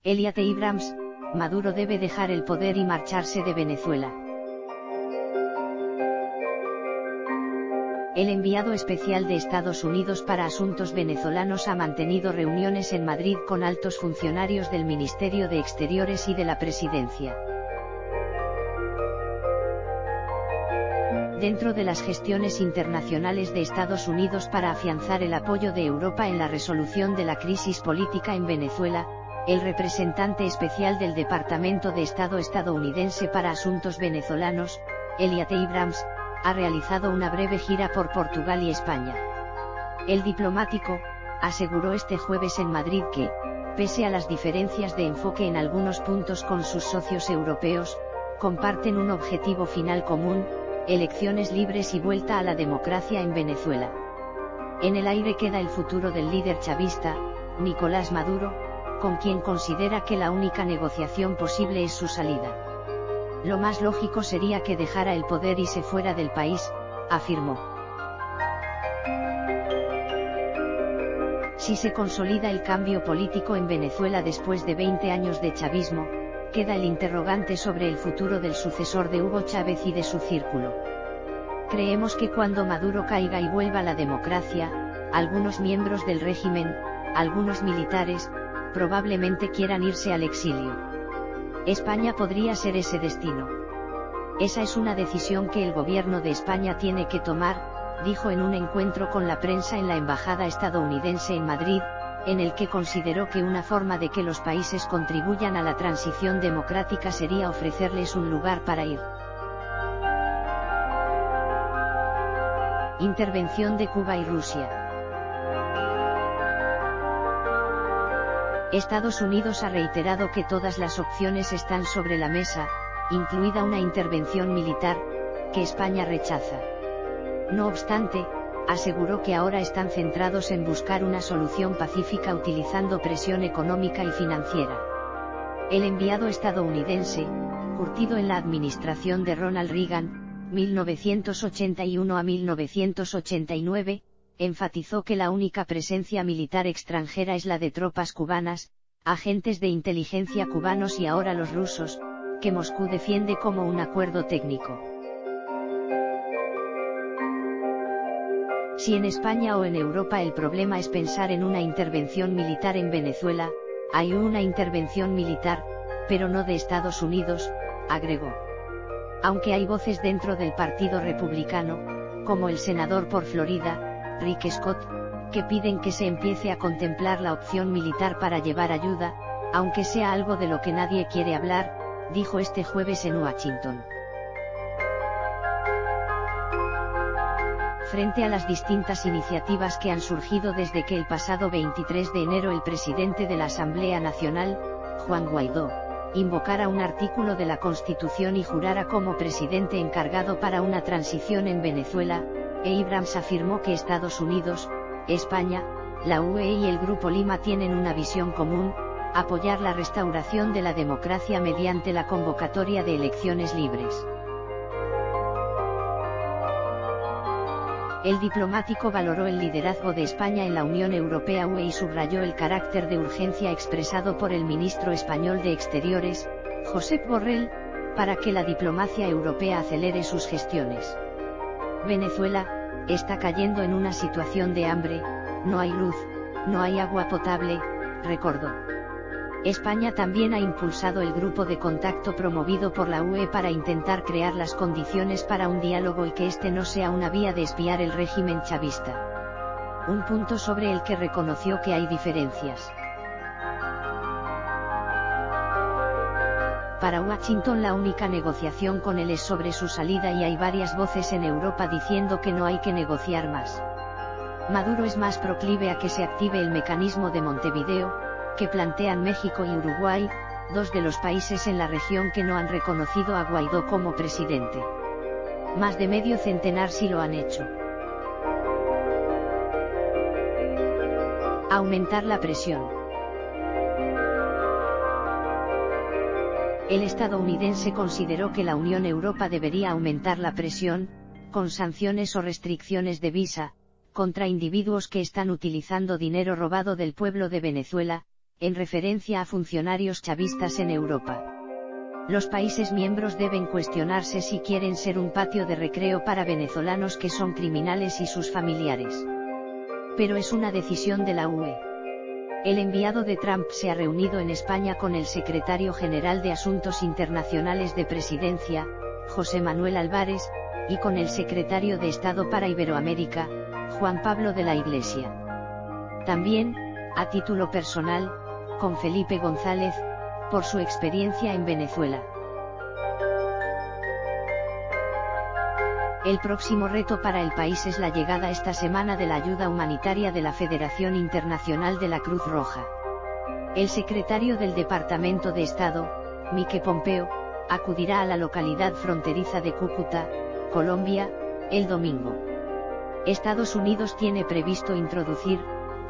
Elliott Abrams, Maduro debe dejar el poder y marcharse de Venezuela. El enviado especial de Estados Unidos para Asuntos Venezolanos ha mantenido reuniones en Madrid con altos funcionarios del Ministerio de Exteriores y de la Presidencia. Dentro de las gestiones internacionales de Estados Unidos para afianzar el apoyo de Europa en la resolución de la crisis política en Venezuela, el representante especial del Departamento de Estado estadounidense para Asuntos Venezolanos, Elliott Abrams, ha realizado una breve gira por Portugal y España. El diplomático aseguró este jueves en Madrid que, pese a las diferencias de enfoque en algunos puntos con sus socios europeos, comparten un objetivo final común: elecciones libres y vuelta a la democracia en Venezuela. En el aire queda el futuro del líder chavista, Nicolás Maduro, con quien considera que la única negociación posible es su salida. Lo más lógico sería que dejara el poder y se fuera del país, afirmó. Si se consolida el cambio político en Venezuela después de 20 años de chavismo, queda el interrogante sobre el futuro del sucesor de Hugo Chávez y de su círculo. Creemos que cuando Maduro caiga y vuelva la democracia, algunos miembros del régimen, algunos militares, probablemente quieran irse al exilio. España podría ser ese destino. Esa es una decisión que el gobierno de España tiene que tomar, dijo en un encuentro con la prensa en la embajada estadounidense en Madrid, en el que consideró que una forma de que los países contribuyan a la transición democrática sería ofrecerles un lugar para ir. Intervención de Cuba y Rusia. Estados Unidos ha reiterado que todas las opciones están sobre la mesa, incluida una intervención militar, que España rechaza. No obstante, aseguró que ahora están centrados en buscar una solución pacífica utilizando presión económica y financiera. El enviado estadounidense, curtido en la administración de Ronald Reagan, 1981 a 1989, enfatizó que la única presencia militar extranjera es la de tropas cubanas, agentes de inteligencia cubanos y ahora los rusos, que Moscú defiende como un acuerdo técnico. Si en España o en Europa el problema es pensar en una intervención militar en Venezuela, hay una intervención militar, pero no de Estados Unidos, agregó. Aunque hay voces dentro del Partido Republicano, como el senador por Florida, Rick Scott, que piden que se empiece a contemplar la opción militar para llevar ayuda, aunque sea algo de lo que nadie quiere hablar, dijo este jueves en Washington. Frente a las distintas iniciativas que han surgido desde que el pasado 23 de enero el presidente de la Asamblea Nacional, Juan Guaidó, invocara un artículo de la Constitución y jurara como presidente encargado para una transición en Venezuela, Abrams afirmó que Estados Unidos, España, la UE y el Grupo Lima tienen una visión común: apoyar la restauración de la democracia mediante la convocatoria de elecciones libres. El diplomático valoró el liderazgo de España en la Unión Europea-UE y subrayó el carácter de urgencia expresado por el ministro español de Exteriores, Josep Borrell, para que la diplomacia europea acelere sus gestiones. Venezuela está cayendo en una situación de hambre, no hay luz, no hay agua potable, recordó. España también ha impulsado el grupo de contacto promovido por la UE para intentar crear las condiciones para un diálogo y que este no sea una vía de espiar el régimen chavista. Un punto sobre el que reconoció que hay diferencias. Para Washington la única negociación con él es sobre su salida y hay varias voces en Europa diciendo que no hay que negociar más. Maduro es más proclive a que se active el mecanismo de Montevideo, que plantean México y Uruguay, dos de los países en la región que no han reconocido a Guaidó como presidente. Más de medio centenar sí lo han hecho. Aumentar la presión. El estadounidense consideró que la Unión Europea debería aumentar la presión, con sanciones o restricciones de visa, contra individuos que están utilizando dinero robado del pueblo de Venezuela, en referencia a funcionarios chavistas en Europa. Los países miembros deben cuestionarse si quieren ser un patio de recreo para venezolanos que son criminales y sus familiares. Pero es una decisión de la UE. El enviado de Trump se ha reunido en España con el secretario general de Asuntos Internacionales de Presidencia, José Manuel Álvarez, y con el secretario de Estado para Iberoamérica, Juan Pablo de la Iglesia. También, a título personal, con Felipe González, por su experiencia en Venezuela. El próximo reto para el país es la llegada esta semana de la ayuda humanitaria de la Federación Internacional de la Cruz Roja. El secretario del Departamento de Estado, Mike Pompeo, acudirá a la localidad fronteriza de Cúcuta, Colombia, el domingo. Estados Unidos tiene previsto introducir,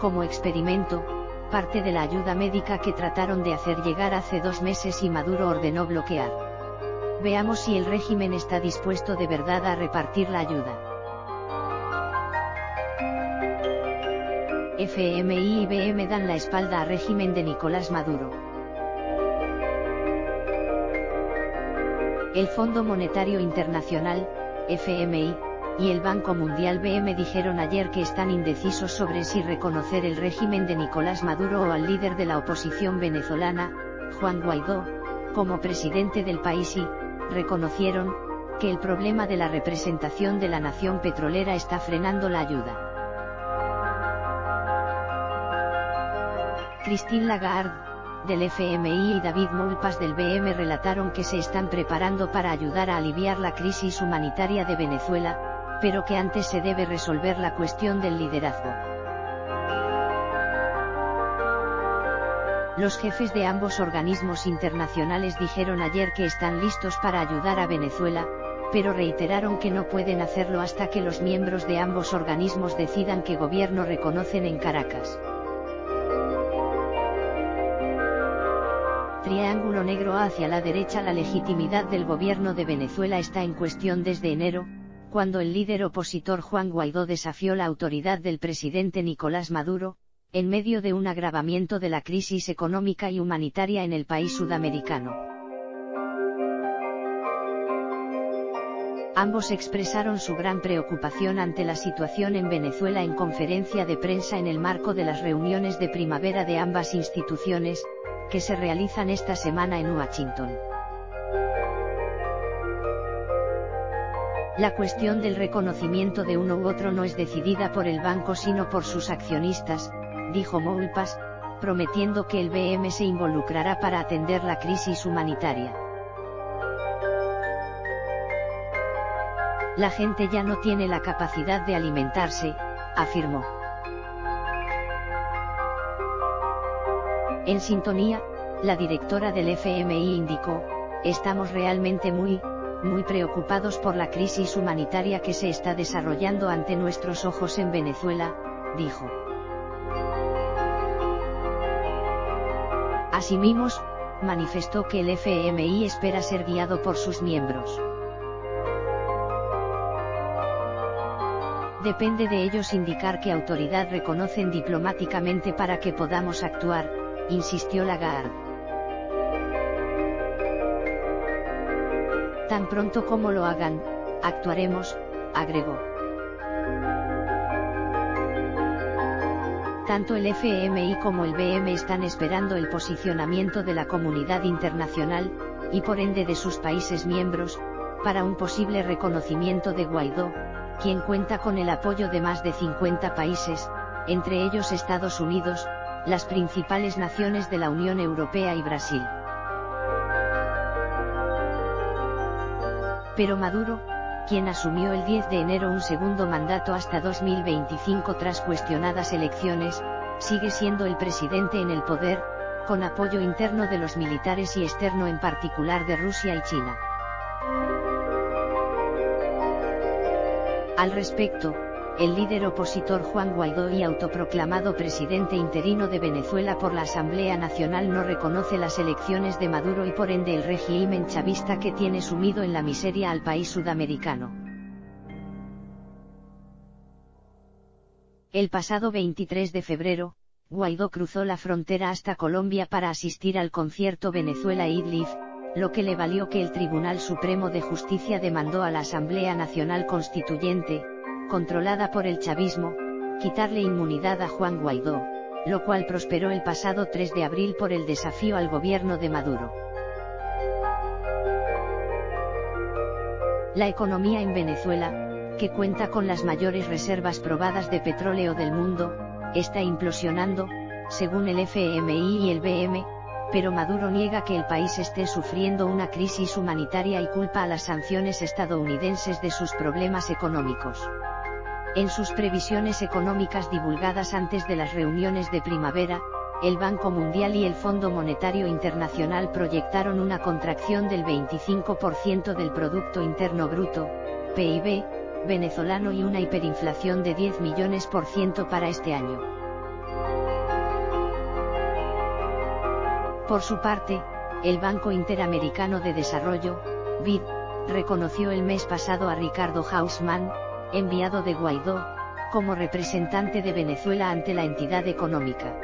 como experimento, parte de la ayuda médica que trataron de hacer llegar hace 2 meses y Maduro ordenó bloquear. Veamos si el régimen está dispuesto de verdad a repartir la ayuda. FMI y IBM dan la espalda al régimen de Nicolás Maduro. El Fondo Monetario Internacional, FMI, y el Banco Mundial BM dijeron ayer que están indecisos sobre si reconocer el régimen de Nicolás Maduro o al líder de la oposición venezolana, Juan Guaidó, como presidente del país y reconocieron que el problema de la representación de la nación petrolera está frenando la ayuda. Christine Lagarde, del FMI y David Malpass del BM relataron que se están preparando para ayudar a aliviar la crisis humanitaria de Venezuela, pero que antes se debe resolver la cuestión del liderazgo. Los jefes de ambos organismos internacionales dijeron ayer que están listos para ayudar a Venezuela, pero reiteraron que no pueden hacerlo hasta que los miembros de ambos organismos decidan qué gobierno reconocen en Caracas. Triángulo negro hacia la derecha. La legitimidad del gobierno de Venezuela está en cuestión desde enero, cuando el líder opositor Juan Guaidó desafió la autoridad del presidente Nicolás Maduro, en medio de un agravamiento de la crisis económica y humanitaria en el país sudamericano. Ambos expresaron su gran preocupación ante la situación en Venezuela en conferencia de prensa en el marco de las reuniones de primavera de ambas instituciones, que se realizan esta semana en Washington. La cuestión del reconocimiento de uno u otro no es decidida por el banco sino por sus accionistas, dijo Malpass, prometiendo que el BM se involucrará para atender la crisis humanitaria. La gente ya no tiene la capacidad de alimentarse, afirmó. En sintonía, la directora del FMI indicó, estamos realmente muy preocupados por la crisis humanitaria que se está desarrollando ante nuestros ojos en Venezuela, dijo. Asimismo, manifestó que el FMI espera ser guiado por sus miembros. Depende de ellos indicar qué autoridad reconocen diplomáticamente para que podamos actuar, insistió Lagarde. Tan pronto como lo hagan, actuaremos, agregó. Tanto el FMI como el BM están esperando el posicionamiento de la comunidad internacional, y por ende de sus países miembros, para un posible reconocimiento de Guaidó, quien cuenta con el apoyo de más de 50 países, entre ellos Estados Unidos, las principales naciones de la Unión Europea y Brasil. Pero Maduro, quien asumió el 10 de enero un segundo mandato hasta 2025 tras cuestionadas elecciones, sigue siendo el presidente en el poder, con apoyo interno de los militares y externo en particular de Rusia y China. Al respecto, el líder opositor Juan Guaidó y autoproclamado presidente interino de Venezuela por la Asamblea Nacional no reconoce las elecciones de Maduro y por ende el régimen chavista que tiene sumido en la miseria al país sudamericano. El pasado 23 de febrero, Guaidó cruzó la frontera hasta Colombia para asistir al concierto Venezuela-Idlib, lo que le valió que el Tribunal Supremo de Justicia demandó a la Asamblea Nacional Constituyente, controlada por el chavismo, quitarle inmunidad a Juan Guaidó, lo cual prosperó el pasado 3 de abril por el desafío al gobierno de Maduro. La economía en Venezuela, que cuenta con las mayores reservas probadas de petróleo del mundo, está implosionando, según el FMI y el BM, pero Maduro niega que el país esté sufriendo una crisis humanitaria y culpa a las sanciones estadounidenses de sus problemas económicos. En sus previsiones económicas divulgadas antes de las reuniones de primavera, el Banco Mundial y el Fondo Monetario Internacional proyectaron una contracción del 25% del Producto Interno Bruto, PIB, venezolano y una hiperinflación de 10 millones % para este año. Por su parte, el Banco Interamericano de Desarrollo, BID, reconoció el mes pasado a Ricardo Hausmann, enviado de Guaidó, como representante de Venezuela ante la entidad económica.